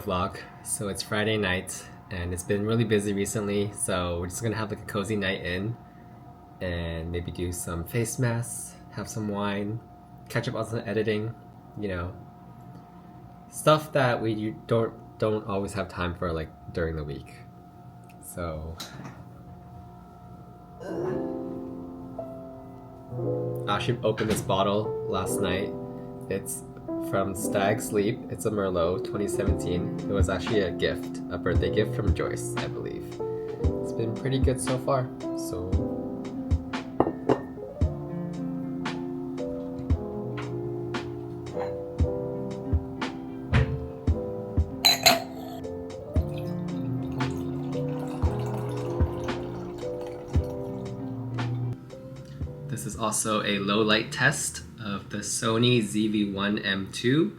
vlog. So it's Friday night and it's been really busy recently, so we're just gonna have like a cozy night in and maybe do some face masks, have some wine, catch up on some editing, you know, stuff that we don't always have time for like during the week. So I actually opened this bottle last night. It's from Stag's Leap. It's a Merlot 2017. It was actually a gift, a birthday gift from Joyce, I believe. It's been pretty good so far. So this is also a low light test of the Sony ZV-1M2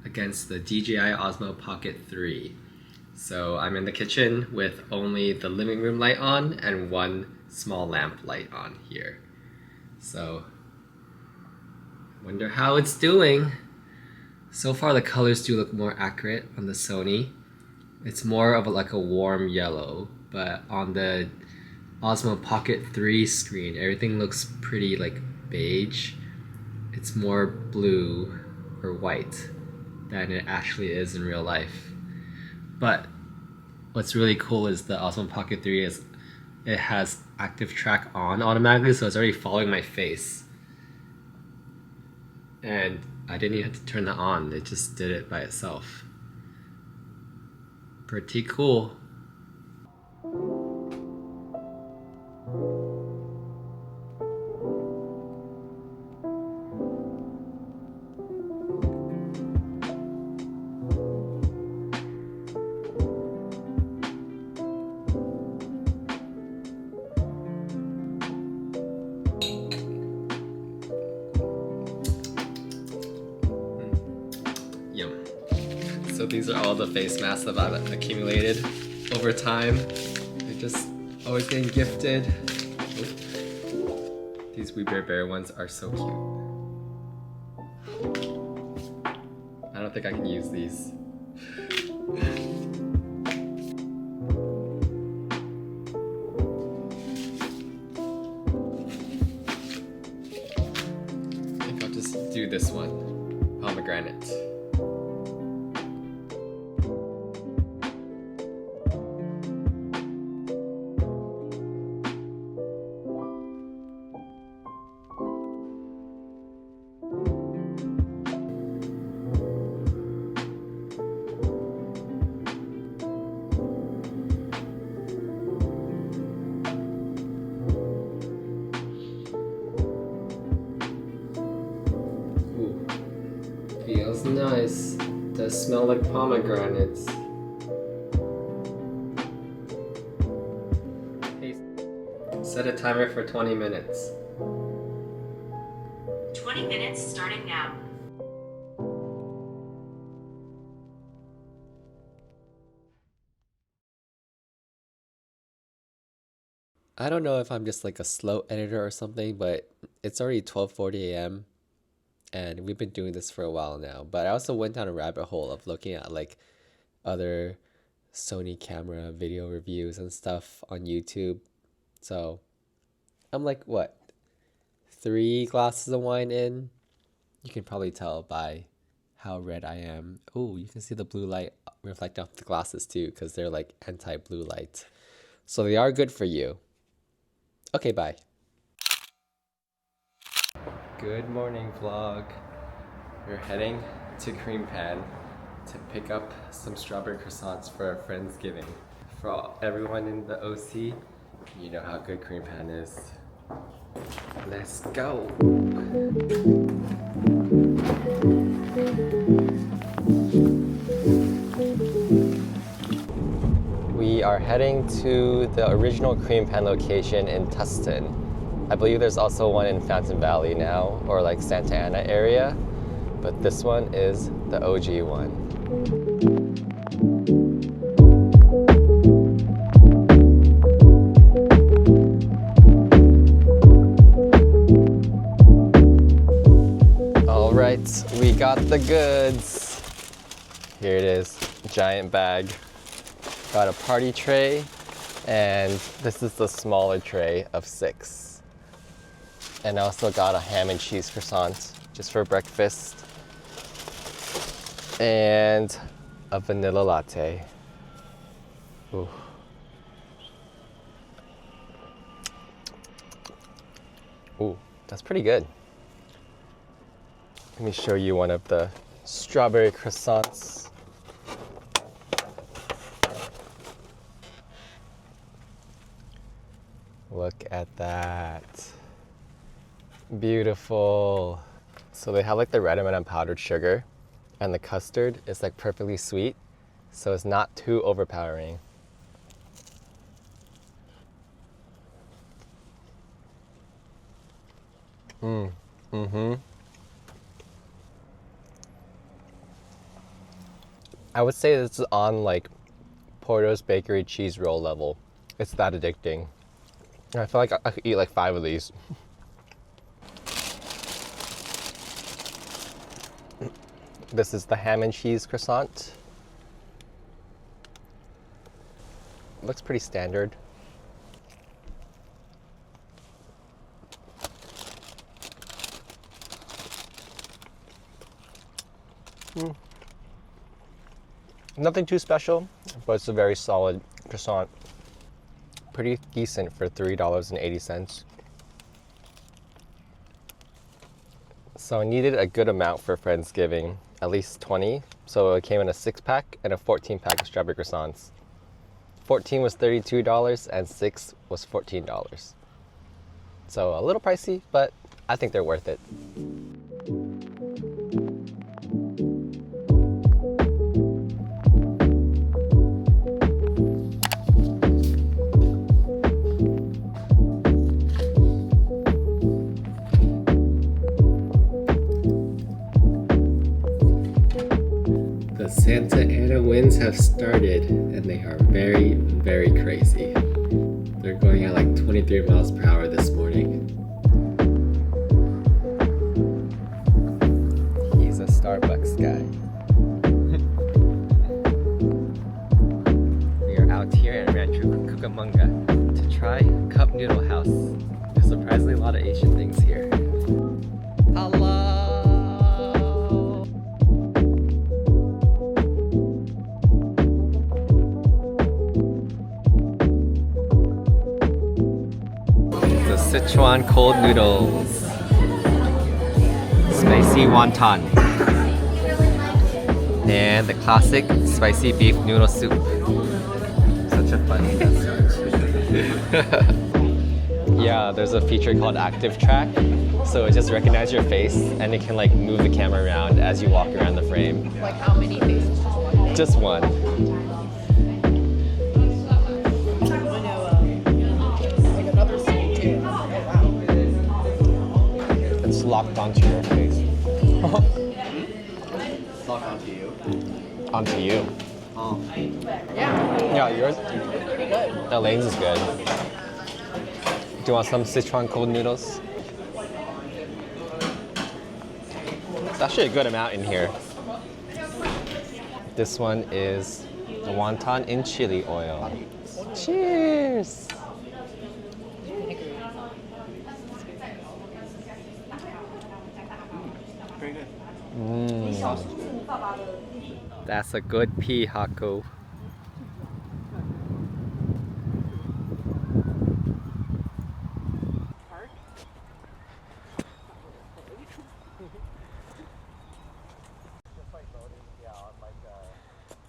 against the DJI Osmo Pocket 3. So I'm in the kitchen with only the living room light on and one small lamp light on here. So wonder how it's doing. So far the colors do look more accurate on the Sony. It's more of like a warm yellow, but on the Osmo Pocket 3 screen, everything looks pretty like beige. It's more blue or white than it actually is in real life. But what's really cool is the Osmo Pocket 3 it has active track on automatically, so it's already following my face. And I didn't even have to turn that on, it just did it by itself. Pretty cool. Yum. So these are all the face masks that I've accumulated over time. They're just always getting gifted. These We Bear ones are so cute. I don't think I can use these. I think I'll just do this one, pomegranate. Feels nice. Does smell like pomegranates. Set a timer for 20 minutes. 20 minutes starting now. I don't know if I'm just like a slow editor or something, but it's already 12:40 a.m. and we've been doing this for a while now. But I also went down a rabbit hole of looking at like other Sony camera video reviews and stuff on YouTube. So I'm like, what, 3 glasses of wine in? You can probably tell by how red I am. Oh, you can see the blue light reflect off the glasses too, because they're like anti-blue light. So they are good for you. Okay, bye. Good morning, vlog. We're heading to Cream Pan to pick up some strawberry croissants for our Friendsgiving. For everyone in the OC, you know how good Cream Pan is. Let's go. We are heading to the original Cream Pan location in Tustin. I believe there's also one in Fountain Valley now, or like Santa Ana area, but this one is the OG one. All right, we got the goods. Here it is. giant bag. Got a party tray, and this is the smaller tray of 6. And I also got a ham and cheese croissant just for breakfast. And a vanilla latte. Ooh. Ooh, that's pretty good. Let me show you one of the strawberry croissants. Look at that. Beautiful. So they have like the red M&M powdered sugar, and the custard is like perfectly sweet, so it's not too overpowering. I would say this is on like Porto's Bakery cheese roll level. It's that addicting. I feel like I could eat like 5 of these. This is the ham and cheese croissant. Looks pretty standard. Nothing too special, but it's a very solid croissant. Pretty decent for $3.80. So I needed a good amount for Friendsgiving, at least 20. So it came in a 6-pack and a 14-pack of strawberry croissants. 14 was $32 and 6 was $14. So a little pricey, but I think they're worth it. The Santa Ana winds have started, and they are very, very crazy. They're going at like 23 miles per hour this morning. He's a Starbucks guy. We are out here in Rancho Cucamonga to try Cup Noodle House. There's surprisingly a lot of Asian things here. Hello! Sichuan cold noodles, spicy wonton, and the classic spicy beef noodle soup. Such a funny message. Yeah, there's a feature called Active Track, so it just recognizes your face and it can like move the camera around as you walk around the frame. Like how many faces? Just one. Locked onto your face. Lock onto you. Onto you. Oh. Yeah, yours? pretty good. The Lane's is good. Do you want some Sichuan cold noodles? It's actually a good amount in here. This one is the wonton in chili oil. Cheers! Very good. That's a good pea, Haku. Just like voting, on like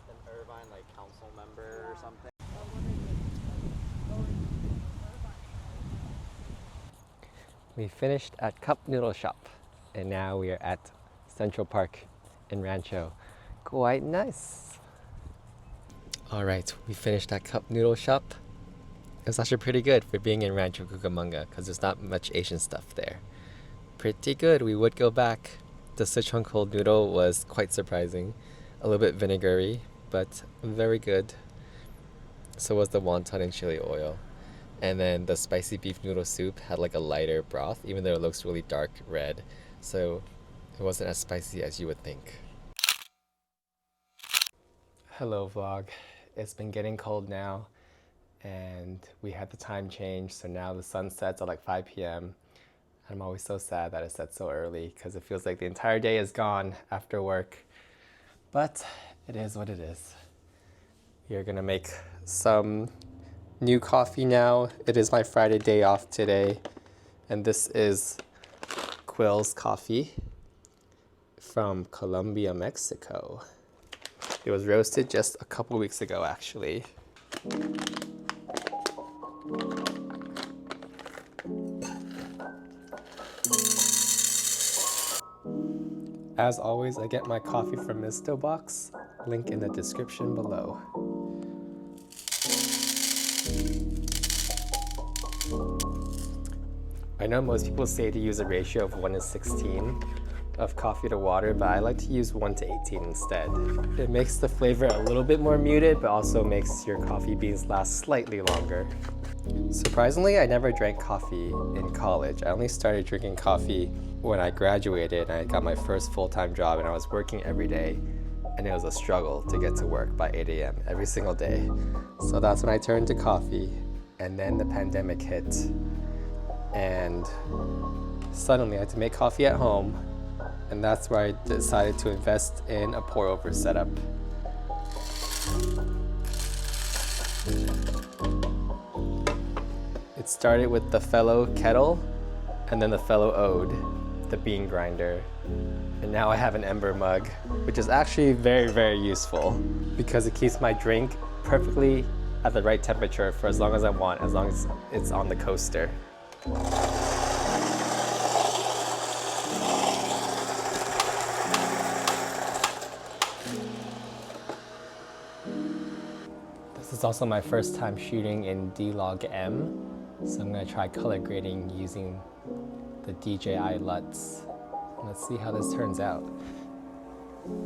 an Irvine council member or something. We finished at Cup Noodle Shop, and now we are at Central Park in Rancho. Quite nice. All right, we finished at Cup Noodle Shop. It was actually pretty good for being in Rancho Cucamonga because there's not much Asian stuff there. Pretty good, we would go back. The Sichuan cold noodle was quite surprising. A little bit vinegary, but very good. So was the wonton and chili oil. And then the spicy beef noodle soup had like a lighter broth, even though it looks really dark red. So it wasn't as spicy as you would think. Hello vlog. It's been getting cold now and we had the time change, so now the sun sets at like 5 p.m. I'm always so sad that it sets so early because it feels like the entire day is gone after work. But it is what it is. We are gonna make some new coffee now. It is my Friday day off today, and this is Quill's coffee from Colombia, Mexico. It was roasted just a couple weeks ago, actually. As always, I get my coffee from Misto Box, link in the description below. I know most people say to use a ratio of 1:16 of coffee to water, but I like to use 1:18 instead. It makes the flavor a little bit more muted, but also makes your coffee beans last slightly longer. Surprisingly, I never drank coffee in college. I only started drinking coffee when I graduated and I got my first full-time job, and I was working every day, and it was a struggle to get to work by 8 a.m. every single day. So that's when I turned to coffee, and then the pandemic hit, and suddenly I had to make coffee at home. And that's where I decided to invest in a pour-over setup. It started with the fellow kettle, and then the fellow ode, the bean grinder. And now I have an ember mug, which is actually very, very useful because it keeps my drink perfectly at the right temperature for as long as I want, as long as it's on the coaster. This is also my first time shooting in D-Log-M, so I'm going to try color grading using the DJI LUTs. Let's see how this turns out.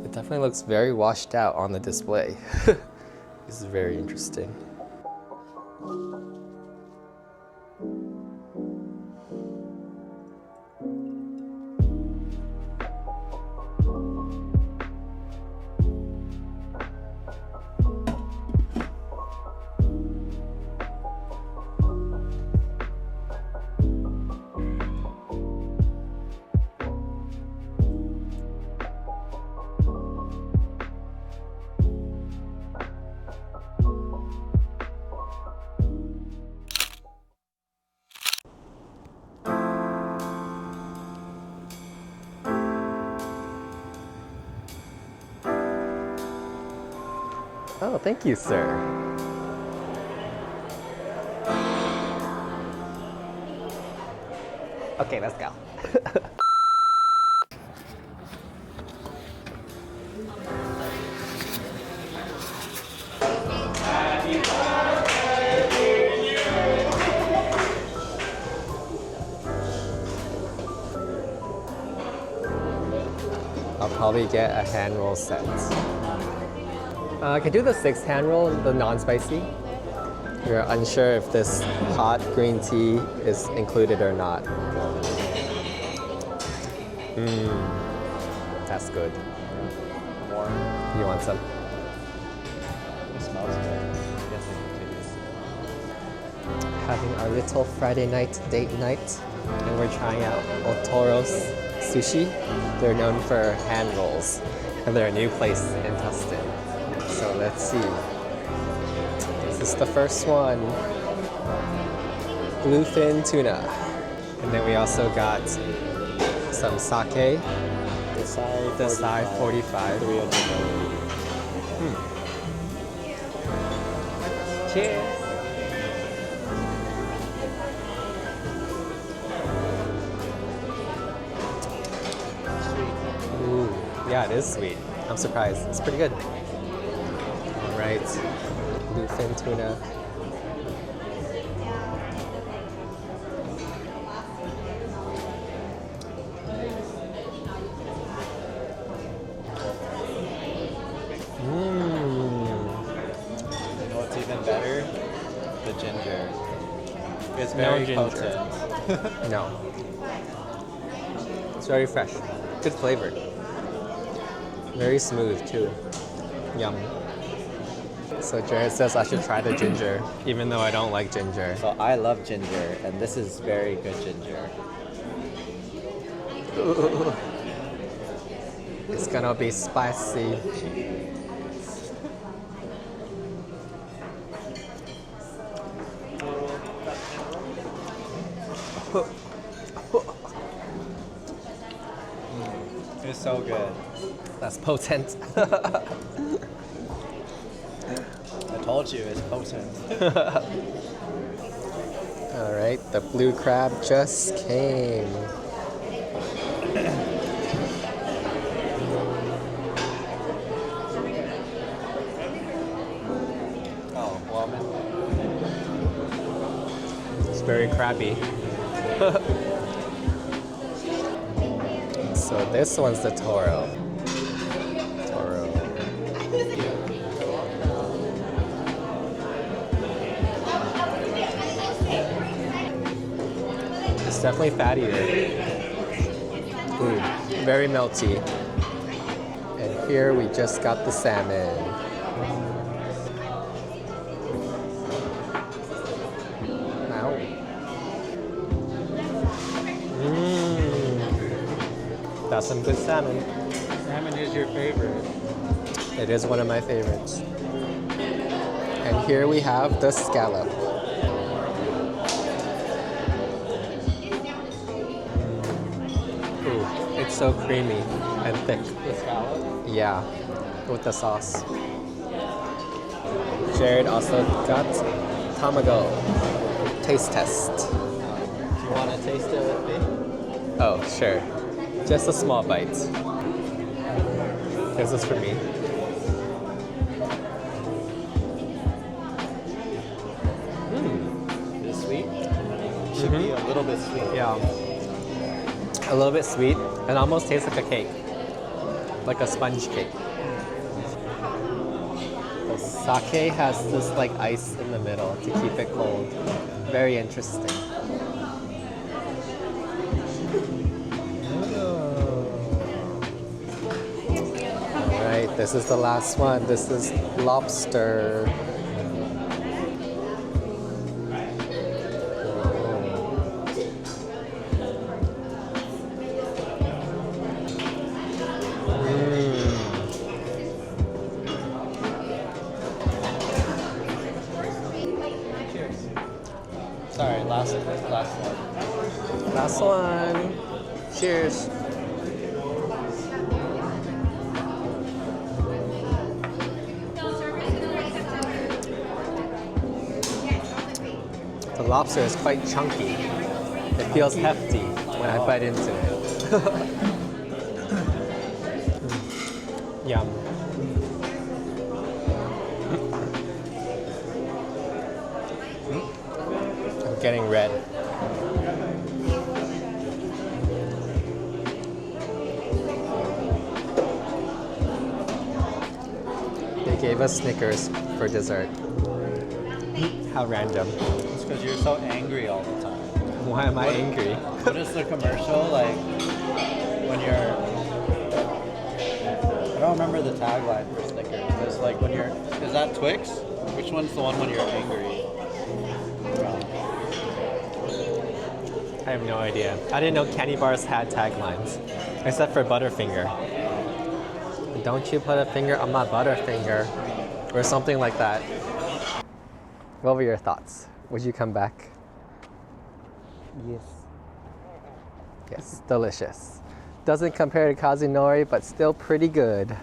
It definitely looks very washed out on the display. This is very interesting. Oh, thank you, sir. Okay, let's go. I'll probably get a hand roll set. I could do the 6 hand roll, the non-spicy. We're unsure if this hot green tea is included or not. That's good. More. You want some? It smells good. Yes, it Having our little Friday night date night, and we're trying out Ootoro's sushi. They're known for hand rolls, and they're a new place in Tustin. So let's see. This is the first one. Bluefin tuna. And then we also got some sake. Desai 45. 300 milliliters. Cheers. Ooh, yeah, it is sweet. I'm surprised. It's pretty good. All right, bluefin tuna. You know what's even better? The ginger. It's very potent. No. It's very fresh. Good flavor. Very smooth too. Yum. So Jared says I should try the ginger, even though I don't like ginger. So I love ginger, and this is very good ginger. Ooh. It's gonna be spicy. It's so good. That's potent. I told you it's potent. All right, the blue crab just came. Oh, well, It's very crabby. So this one's the Toro. Toro. It's definitely fattier. Ooh, very melty. And here we just got the salmon. Wow. That's some good salmon. salmon is your favorite. It is one of my favorites. And here we have the scallop. Ooh, it's so creamy and thick. The scallop? Yeah, with the sauce. Jared also got tamago. Taste test. Do you want to taste it with me? Oh, sure. Just a small bite. This is for me. Is it sweet? Should be a little bit sweet. Yeah. A little bit sweet and almost tastes like a cake. Like a sponge cake. The sake has this like ice in the middle to keep it cold. Very interesting. Alright, this is the last one. This is lobster. Sorry, last one. Last one. Cheers. The lobster is quite chunky. It feels hefty when I bite into it. Yum. I'm getting red. They gave us Snickers for dessert. How random. It's because you're so angry all the time. Why am I angry? What is the commercial like when you're? I don't remember the tagline for Snickers. But it's like when you're. Is that Twix? Which one's the one when you're angry? I have no idea. I didn't know candy bars had taglines, except for Butterfinger. Don't you put a finger on my Butterfinger, or something like that. What were your thoughts? Would you come back? Yes. Yes, delicious. Doesn't compare to Kazunori, but still pretty good.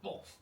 Wolf.